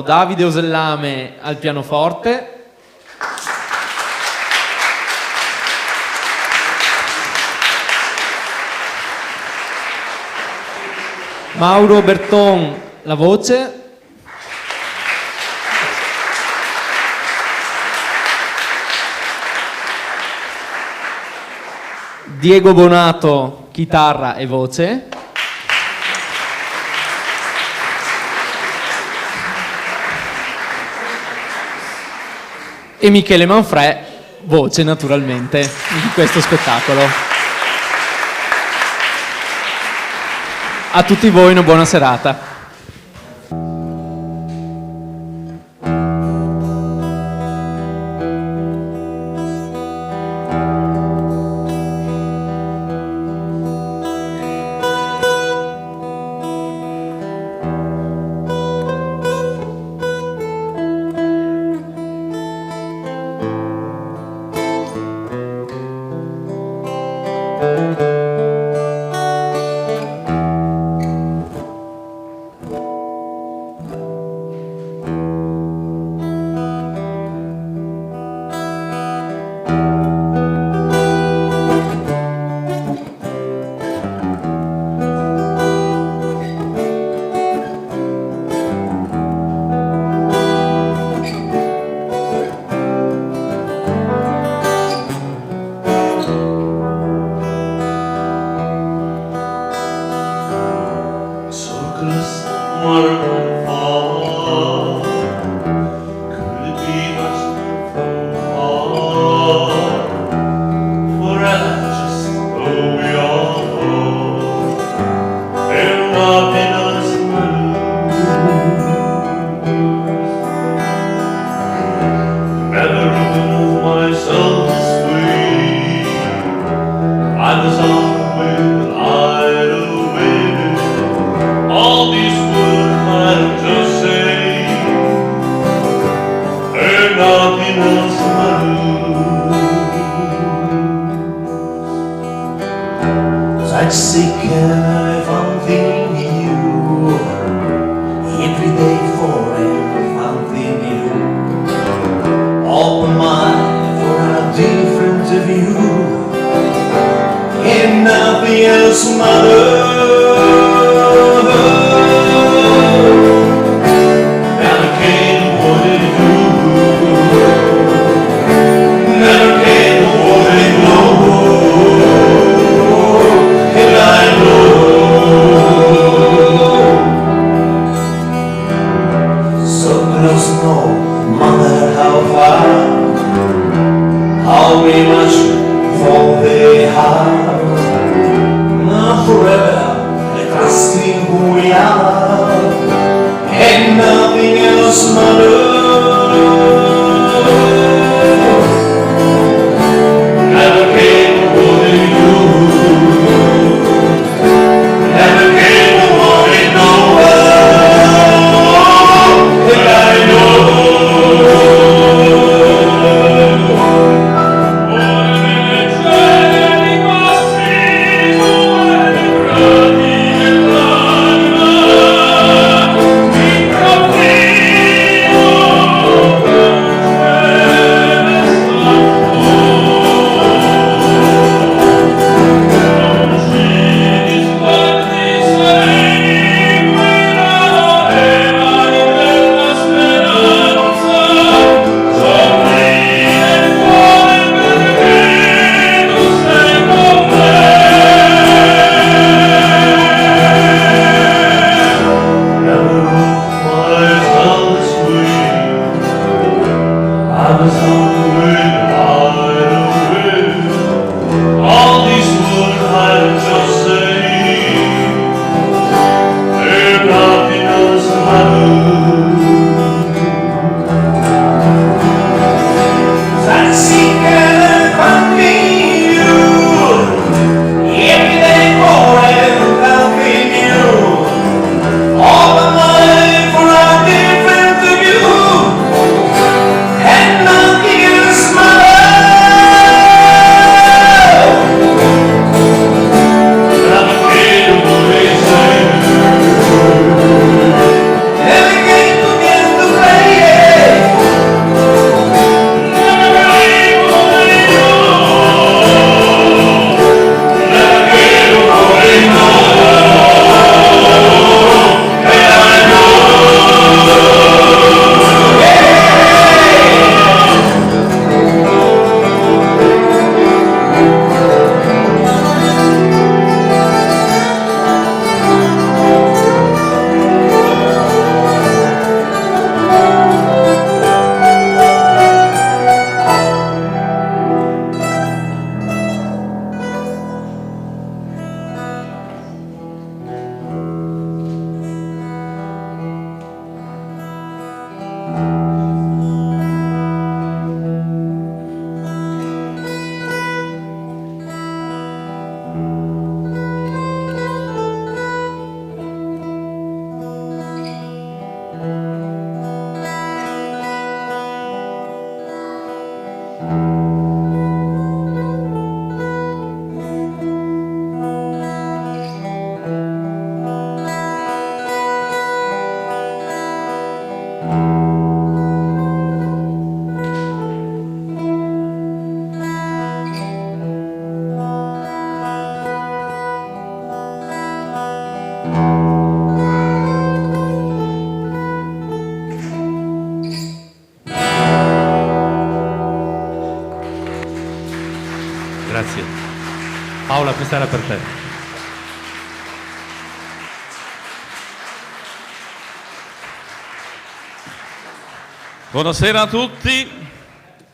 Davide Osellame al pianoforte, Mauro Berton la voce, Diego Bonato chitarra e voce, e Michele Manfrè voce naturalmente di questo spettacolo. A tutti voi una buona serata. Grazie. Paola, questa era per te. Buonasera a tutti.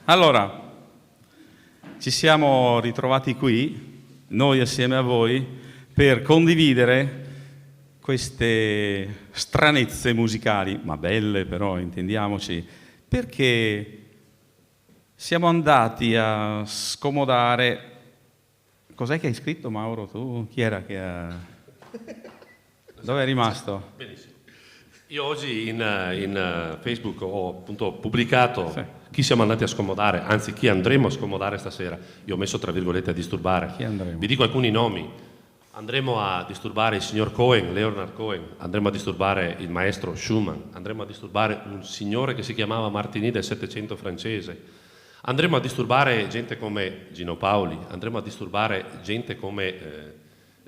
Allora, ci siamo ritrovati qui, noi assieme a voi, per condividere queste stranezze musicali, ma belle però, intendiamoci, perché siamo andati a scomodare. Cos'è che hai scritto, Mauro? Tu? Chi era che ha... Dove è rimasto? Benissimo. Io oggi in Facebook ho appunto pubblicato chi siamo andati a scomodare, anzi chi andremo a scomodare stasera. Io ho messo tra virgolette a disturbare. Chi andremo? Vi dico alcuni nomi. Andremo a disturbare il signor Cohen, Leonard Cohen, andremo a disturbare il maestro Schumann, andremo a disturbare un signore che si chiamava Martini del Settecento francese. Andremo a disturbare gente come Gino Paoli, andremo a disturbare gente come,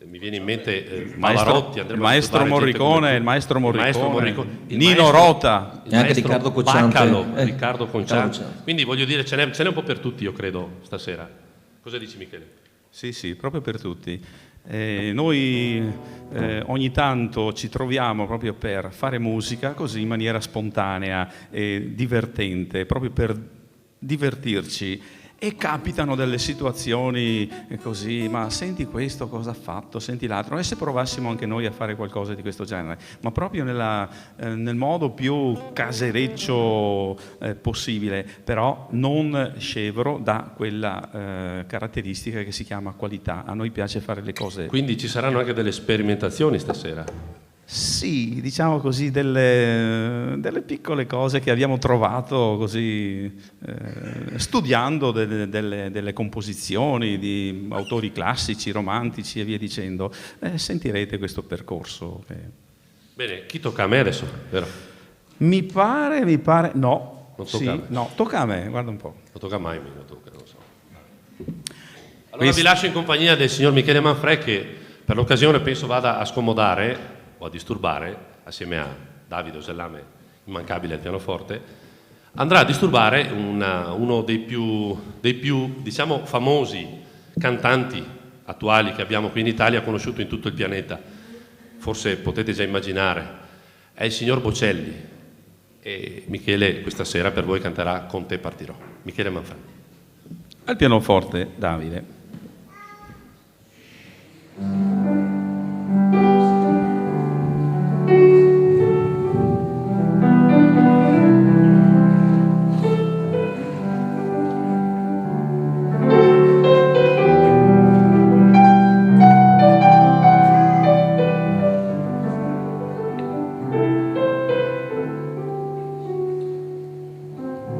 mi viene in mente, Pavarotti, il maestro Morricone, il maestro Morricone, Nino maestro, Rota, e anche Riccardo Cocciante. Baccalo, Riccardo Cocciante. Quindi voglio dire, ce n'è un po' per tutti, io credo, stasera. Cosa dici, Michele? Sì, proprio per tutti. Noi ogni tanto ci troviamo proprio per fare musica così in maniera spontanea e divertente, proprio per divertirci, e capitano delle situazioni così, ma senti questo cosa ha fatto, senti l'altro, e se provassimo anche noi a fare qualcosa di questo genere, ma proprio nel modo più casereccio possibile, però non scevro da quella caratteristica che si chiama qualità. A noi piace fare le cose. Quindi ci saranno anche delle sperimentazioni stasera? Sì, diciamo così, delle piccole cose che abbiamo trovato così studiando delle composizioni di autori classici, romantici e via dicendo. Sentirete questo percorso. Bene, chi tocca a me adesso, vero? Mi pare, no. Non tocca a me. No, tocca a me, guarda un po'. Non tocca mai, non so. Allora vi lascio in compagnia del signor Michele Manfrè, che per l'occasione penso vada a scomodare o a disturbare, assieme a Davide Osellame, immancabile al pianoforte, andrà a disturbare uno dei più diciamo famosi cantanti attuali che abbiamo qui in Italia, conosciuto in tutto il pianeta. Forse potete già immaginare, è il signor Bocelli, e Michele questa sera per voi canterà Con te partirò. Michele Manfrè. Al pianoforte Davide.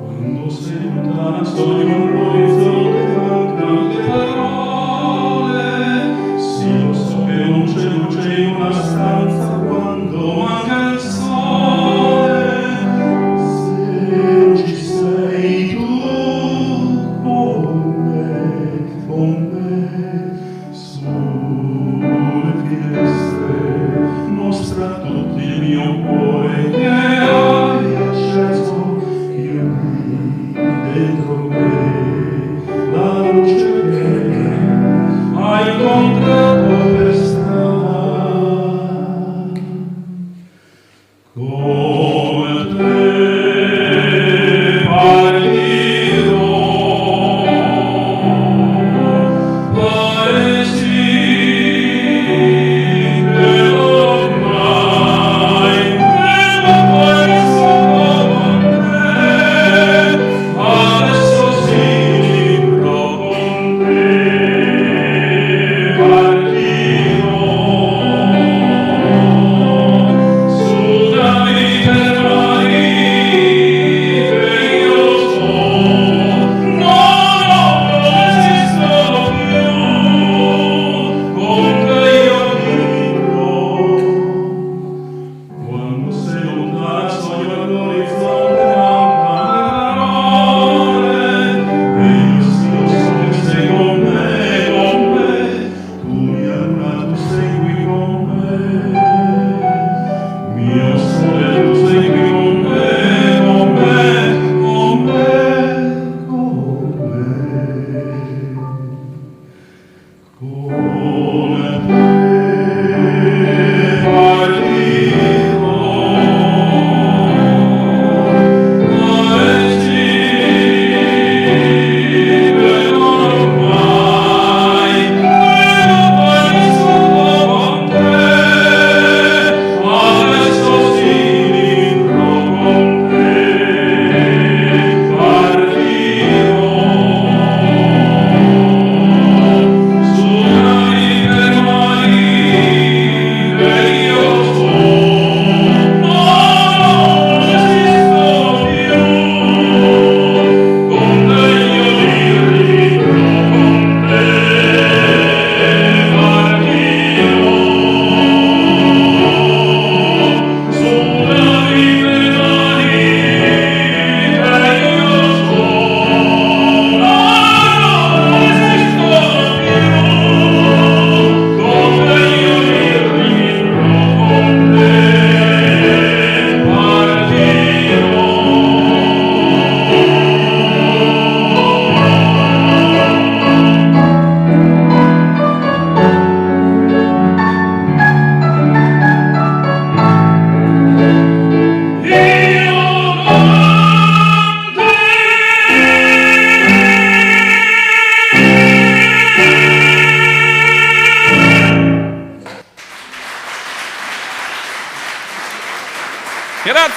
Quando sei lontana, sogno un orizzonte,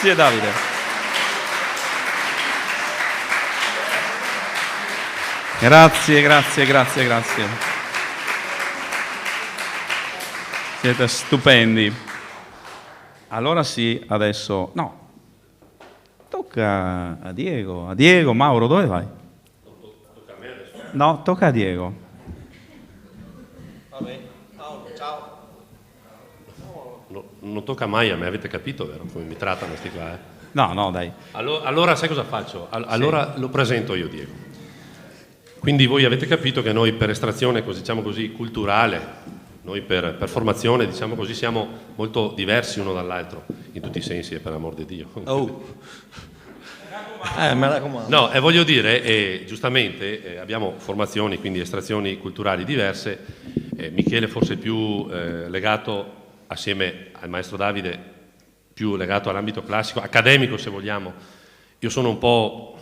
Grazie Davide. Grazie. Siete stupendi. Allora sì, adesso no. Tocca a Diego. Mauro, dove vai? Tocca a me adesso. No, tocca a Diego. Vabbè, ciao. No, non tocca mai a me, avete capito, vero? Come mi trattano sti qua, eh? No, dai. Allora sai cosa faccio? Allora lo presento io, Diego. Quindi voi avete capito che noi per estrazione, diciamo così, culturale, noi per formazione, diciamo così, siamo molto diversi uno dall'altro, in tutti i sensi, per l'amor di Dio. Oh. Me raccomando. No, voglio dire, giustamente abbiamo formazioni, quindi estrazioni culturali diverse. Michele forse più legato, assieme al maestro Davide, più legato all'ambito classico, accademico se vogliamo. Io sono un po'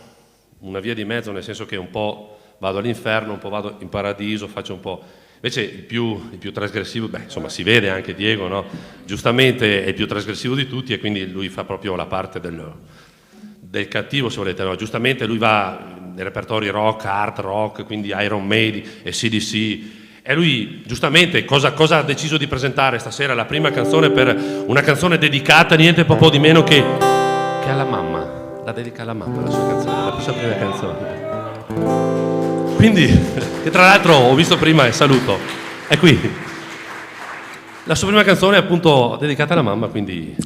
una via di mezzo, nel senso che un po' vado all'inferno, un po' vado in paradiso, faccio un po'... Invece il più trasgressivo, insomma si vede anche Diego, no? Giustamente è il più trasgressivo di tutti e quindi lui fa proprio la parte del cattivo, se volete, no? Giustamente lui va nei repertori rock, hard rock, quindi Iron Maiden e CDC. E lui, giustamente, cosa ha deciso di presentare stasera? La prima canzone una canzone dedicata niente poco di meno che alla mamma. La dedica alla mamma, la sua canzone, la sua prima canzone. Quindi, che tra l'altro ho visto prima e saluto, è qui. La sua prima canzone è appunto dedicata alla mamma, quindi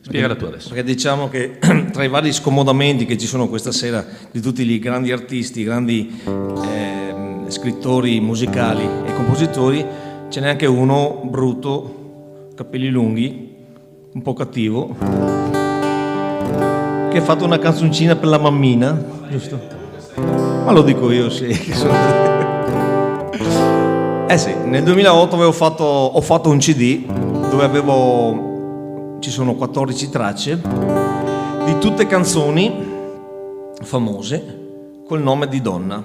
spiegala tu adesso. Perché diciamo che tra i vari scomodamenti che ci sono questa sera di tutti i grandi artisti, grandi scrittori musicali e compositori, ce n'è anche uno brutto, capelli lunghi, un po' cattivo, che ha fatto una canzoncina per la mammina, giusto? Ma lo dico io, sì. Sì, nel 2008 ho fatto un CD dove ci sono 14 tracce di tutte canzoni famose col nome di donna.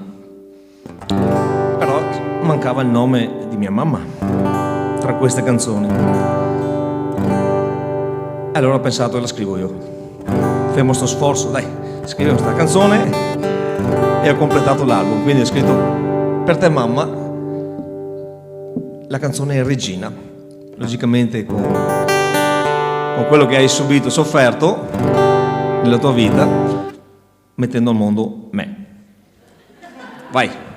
Però mancava il nome di mia mamma tra queste canzoni. Allora ho pensato, la scrivo io. Fermo sto sforzo, dai, scrivo questa canzone. E ho completato l'album, quindi ho scritto per te mamma, la canzone è Regina, logicamente con quello che hai subito, sofferto nella tua vita, mettendo al mondo me. Vai.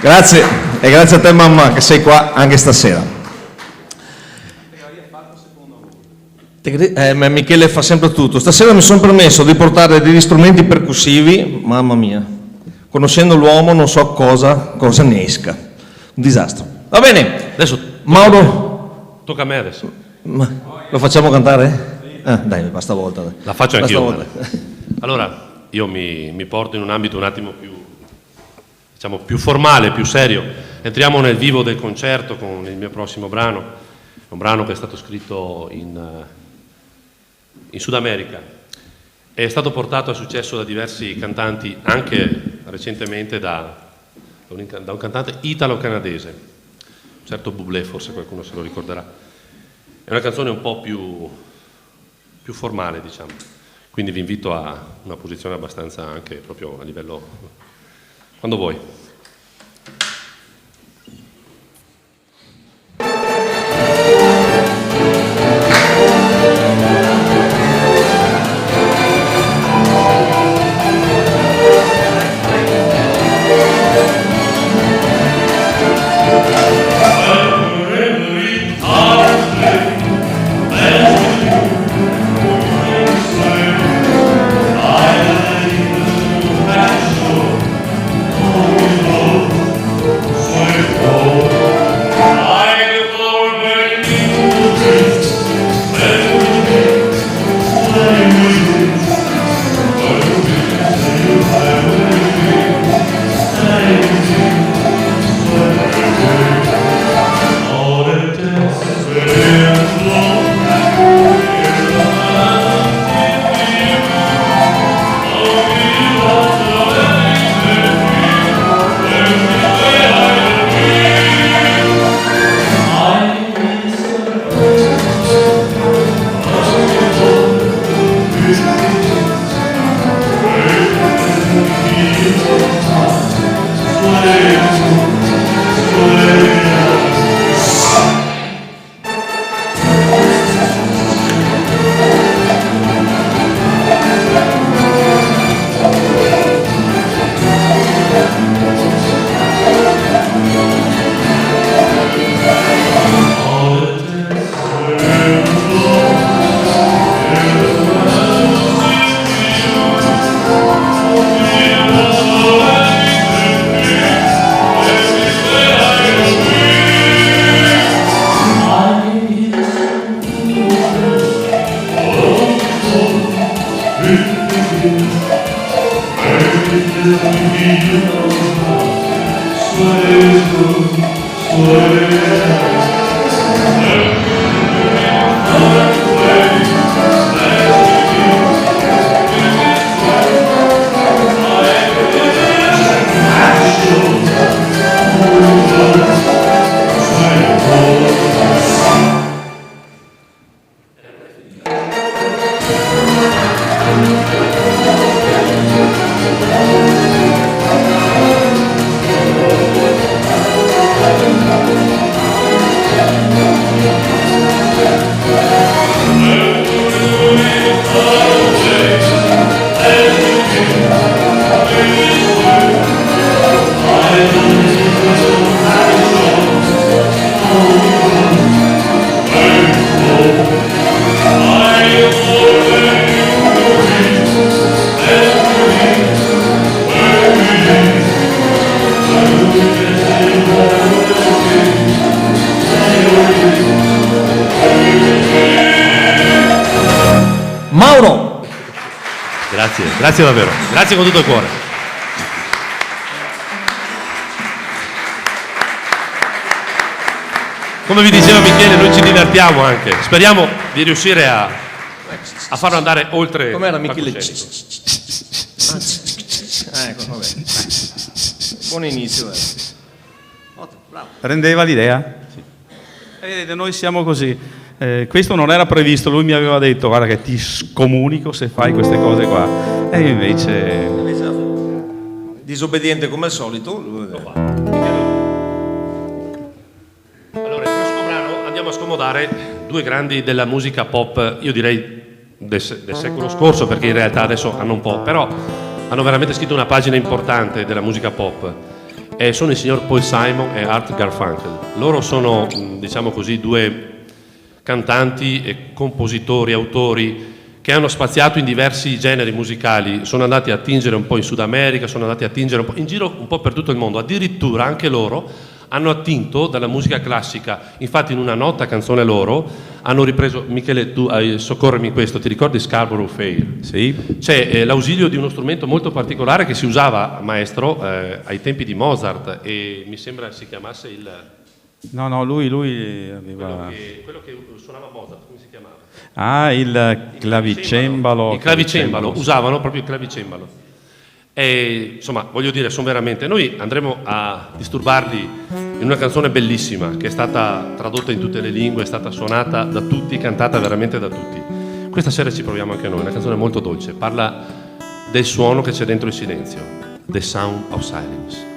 Grazie e grazie a te mamma che sei qua anche stasera. Michele fa sempre tutto. Stasera mi sono permesso di portare degli strumenti percussivi, mamma mia, conoscendo l'uomo non so cosa ne esca. Un disastro. Va bene, Adesso Mauro, tocca a me adesso. lo facciamo cantare? Dai, basta volta. Dai. La faccio Basta anch'io. volta. Allora, io mi porto in un ambito un attimo più, diciamo, più formale, più serio. Entriamo nel vivo del concerto con il mio prossimo brano, un brano che è stato scritto in Sud America. È stato portato a successo da diversi cantanti, anche recentemente da un cantante italo-canadese, un certo Bublé, forse qualcuno se lo ricorderà. È una canzone un po' più formale, diciamo. Quindi vi invito a una posizione abbastanza anche proprio a livello... quando vuoi. grazie davvero, grazie con tutto il cuore. Come vi diceva Michele, noi ci divertiamo anche, speriamo di riuscire a farlo andare oltre. Com'era Michele? palcoscenico. Ecco, vabbè. Buon inizio. Ottimo, bravo. Rendeva l'idea? Sì. Vedete, noi siamo così. Questo non era previsto, lui mi aveva detto guarda che ti scomunico se fai queste cose qua. E invece... Disobbediente come al solito. Allora, il prossimo brano andiamo a scomodare due grandi della musica pop, io direi del secolo scorso, perché in realtà adesso hanno un po', però hanno veramente scritto una pagina importante della musica pop. E sono il signor Paul Simon e Art Garfunkel. Loro sono, diciamo così, due cantanti e compositori, autori che hanno spaziato in diversi generi musicali, sono andati a attingere un po' in Sud America, sono andati a attingere un po' in giro un po' per tutto il mondo, addirittura anche loro hanno attinto dalla musica classica. Infatti in una nota canzone loro hanno ripreso, Michele tu soccorremi in questo, ti ricordi Scarborough Fair? Sì. C'è l'ausilio di uno strumento molto particolare che si usava, maestro, ai tempi di Mozart, e mi sembra si chiamasse il... No, lui aveva... Quello che suonava Mozart, come si chiamava? Ah, il clavicembalo. Il clavicembalo, usavano proprio il clavicembalo. E insomma, voglio dire, sono veramente... Noi andremo a disturbarli in una canzone bellissima, che è stata tradotta in tutte le lingue, è stata suonata da tutti, cantata veramente da tutti. Questa sera ci proviamo anche noi, una canzone molto dolce, parla del suono che c'è dentro il silenzio, The Sound of Silence.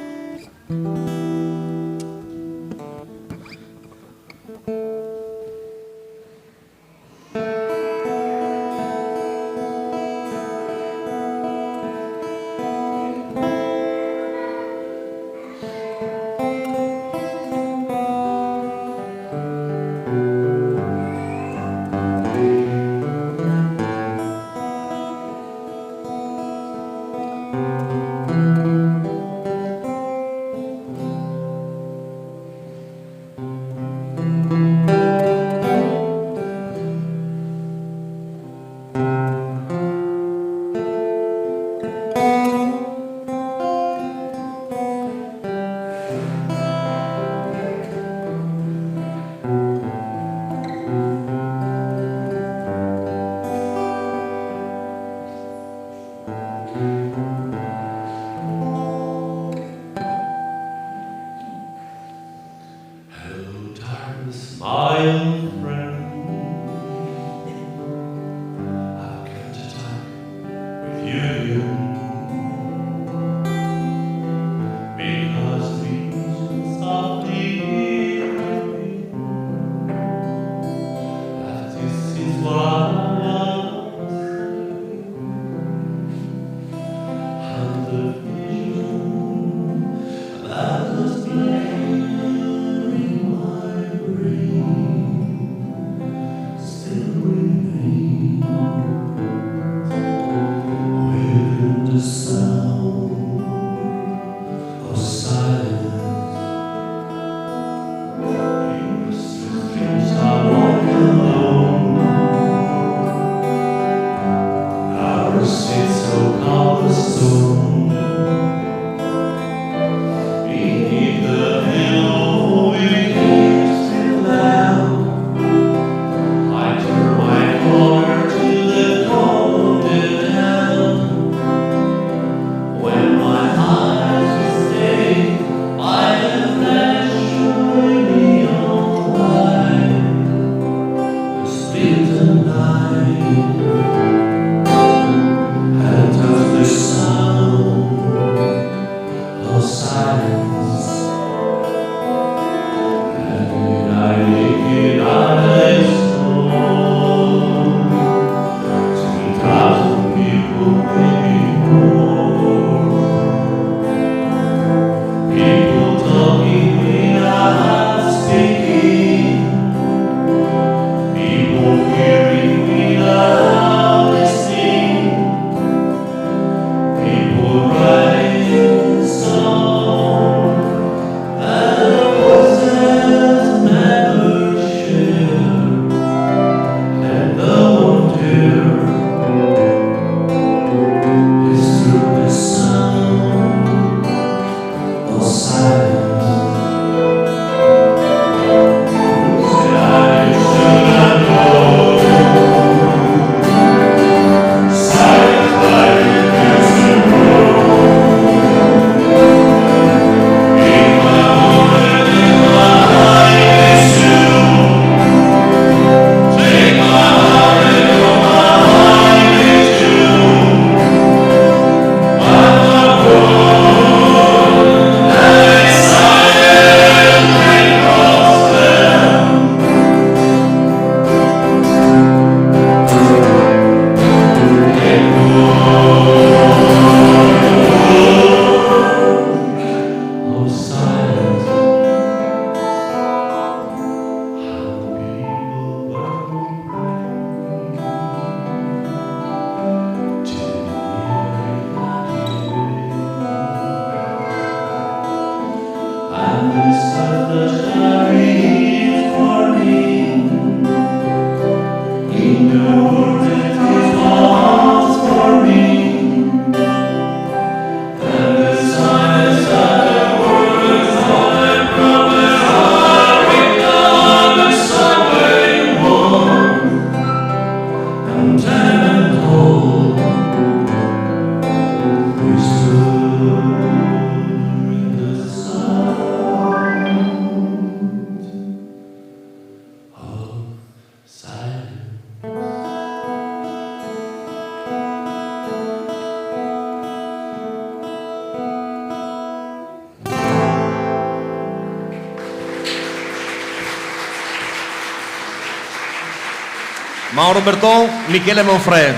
Mauro Berton, Michele Manfred.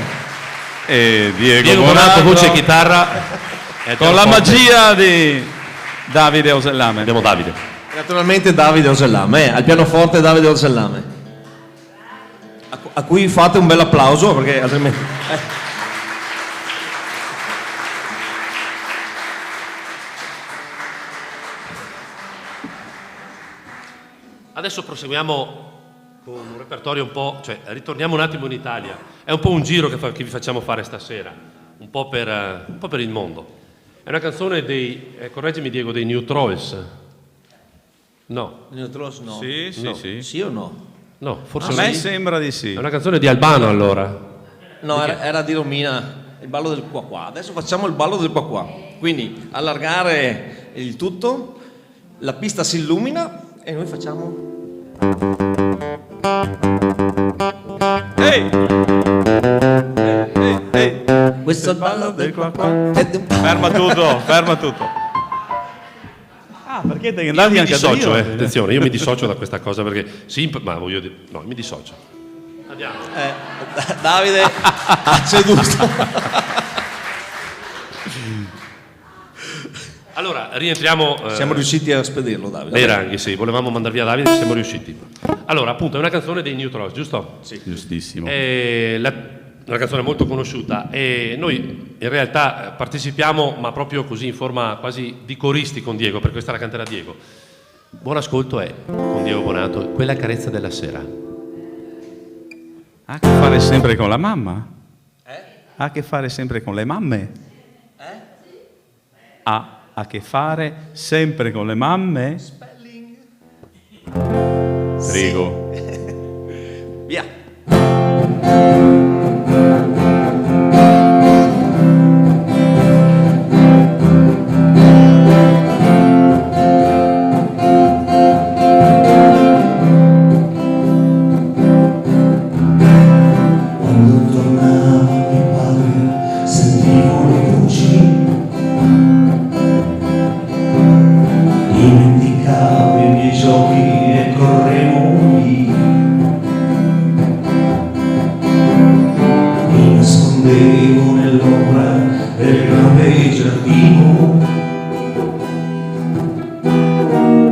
E Diego Bonato, voce e chitarra. Con la magia di Davide Osellame. Abbiamo Davide. Naturalmente Davide Osellame, al pianoforte Davide Osellame. A cui fate un bel applauso perché altrimenti... Adesso proseguiamo con un repertorio un po', cioè ritorniamo un attimo in Italia. È un po' un giro che vi facciamo fare stasera, un po' per il mondo. È una canzone dei, correggimi Diego, dei New Trolls. No. New Trolls no. Sì, sì, No. sì. Sì o no? No, forse A no. me sembra di sì. È una canzone di Albano allora. No, era di Romina, il ballo del qua qua. Adesso facciamo il ballo del qua qua. Quindi allargare il tutto, la pista si illumina e noi facciamo... Ehi! Ehi, ehi. Questo è il ballo del qua qua. Ferma tutto, ferma tutto. Ah, perché te Io andavi mi anche dissocio, io? attenzione, io mi dissocio da questa cosa perché ma voglio dire, no, mi dissocio. Andiamo. Davide ha ceduto. Allora, rientriamo Siamo riusciti a spedirlo, Davide. nei ranghi, sì, volevamo mandar via Davide, siamo riusciti. Allora, appunto, è una canzone dei New Trolls, giusto? Sì. Giustissimo. Una canzone molto conosciuta e noi in realtà partecipiamo, ma proprio così in forma quasi di coristi con Diego, per questa la canterà Diego. Buon ascolto è, con Diego Bonato, Quella carezza della sera. Ha a che fare sempre con la mamma? Ha a che fare sempre con le mamme? Ha a che fare sempre con le mamme? Prego. Via. Quando tornava mio padre sentivo le voci, dimenticavo i miei giochi e correvo via. Mi nascondevo nell'ombra del grande giardino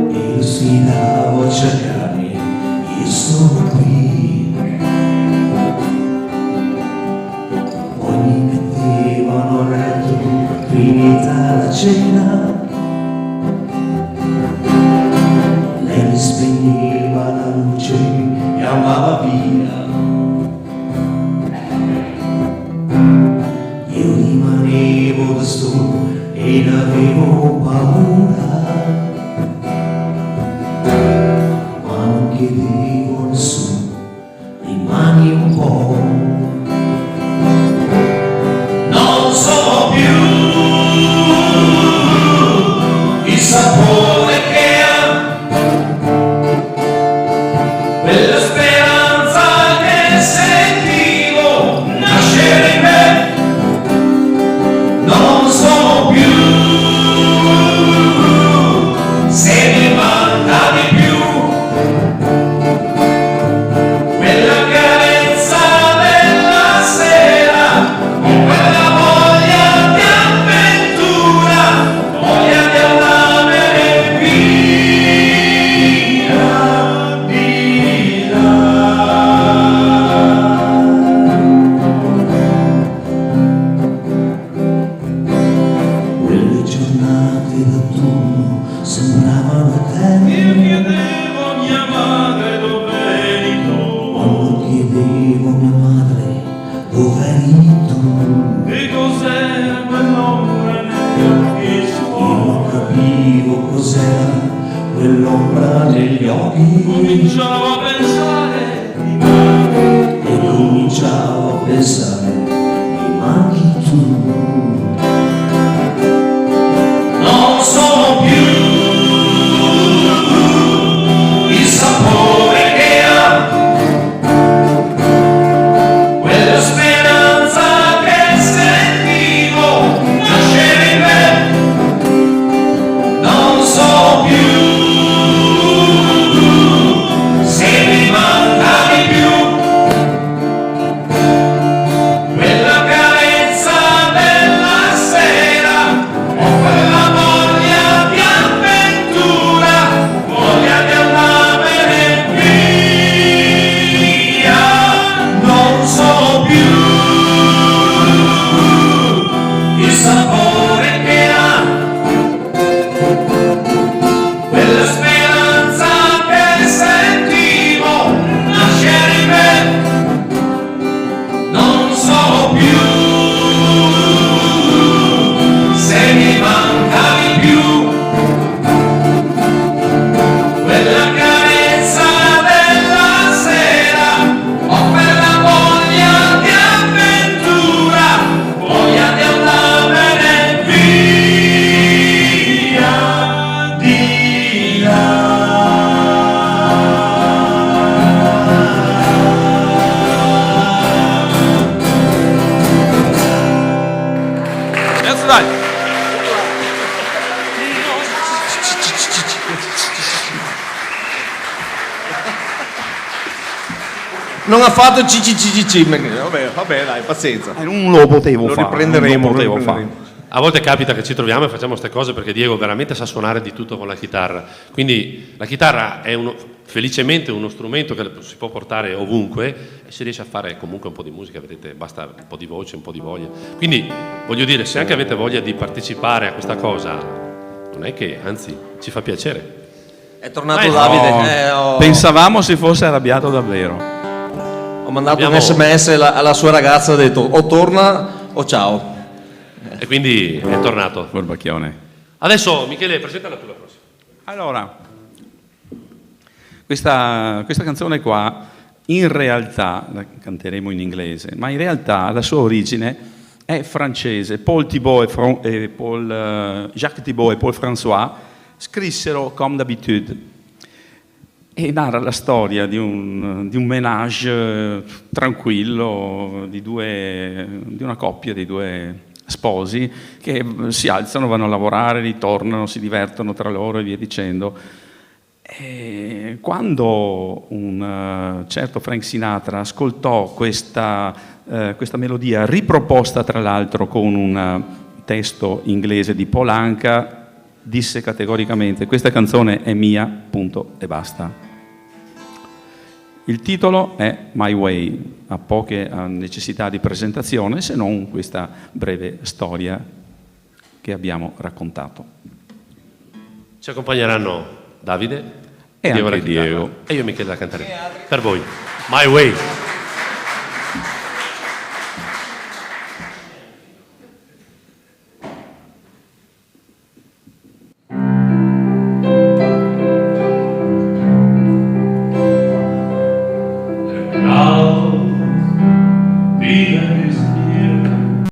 e lo sfidavo a cercare, io sono qui. Poi mi mettevano a letto, finita la cena, lei mi spegneva la luce e andava via. Io rimanevo da solo ed avevo paura, ma non chiedevo a nessuno, rimani un po'. Non so più il sapore che ha quella speranza che sentivo nascere in me. Non so più se mi manca di più quella carezza della sera, quella voglia di avventura, voglia di andarmene via di là. Quelle giornate d'autunno sembravano eterni. Io chiedevo a mia madre dov'eri tu, Quando chiedevo a mia madre dov'eri tu, che cos'era quell'ombra negli occhi io suoi. non capivo cos'era quell'ombra negli occhi Cominciavo a pensare di me, e cominciavo a pensare mi manchi tu. Non sono più il sapore che ha quella speranza che sentivo nascere in me. Non so più se mi mancavi più quella carezza della sera o quella voglia di avventura, voglia di andarmene via. Non so più il sapore che ha quella speranza che sentivo nascere in me. Non so più se mi mancavi più quella carezza della sera o quella voglia di avventura, voglia di andarmene via di là. Adesso dai. Non ha fatto CCCC, vabbè dai, pazienza. Non lo potevo Lo fare. riprenderemo, non lo potevo lo riprenderemo. fare. A volte capita che ci troviamo e facciamo queste cose perché Diego veramente sa suonare di tutto con la chitarra. Quindi la chitarra è felicemente uno strumento che si può portare ovunque e si riesce a fare comunque un po' di musica, vedete, basta un po' di voce, un po' di voglia. Quindi voglio dire, se anche avete voglia di partecipare a questa cosa, non è che, anzi, ci fa piacere. È tornato No. Davide. Pensavamo si fosse arrabbiato davvero. Ho mandato Abbiamo- un sms alla sua ragazza, ho detto o torna o ciao. E quindi è tornato. Furbacchione. Adesso Michele, presentala tu la prossima. Allora, questa canzone qua, in realtà, la canteremo in inglese, ma in realtà la sua origine è francese. Paul Thibault Jacques Thibault e Paul François scrissero Comme d'habitude e narra la storia di un ménage tranquillo, di una coppia, di due sposi che si alzano, vanno a lavorare, ritornano, si divertono tra loro e via dicendo. E quando un certo Frank Sinatra ascoltò questa melodia, riproposta tra l'altro con un testo inglese di Paul Anka, disse categoricamente: questa canzone è mia, punto e basta. Il titolo è My Way, ha poche necessità di presentazione se non questa breve storia che abbiamo raccontato. Ci accompagneranno Davide E Diego anche alla chitarra, Diego. e io Michele la canteremo per voi. My Way.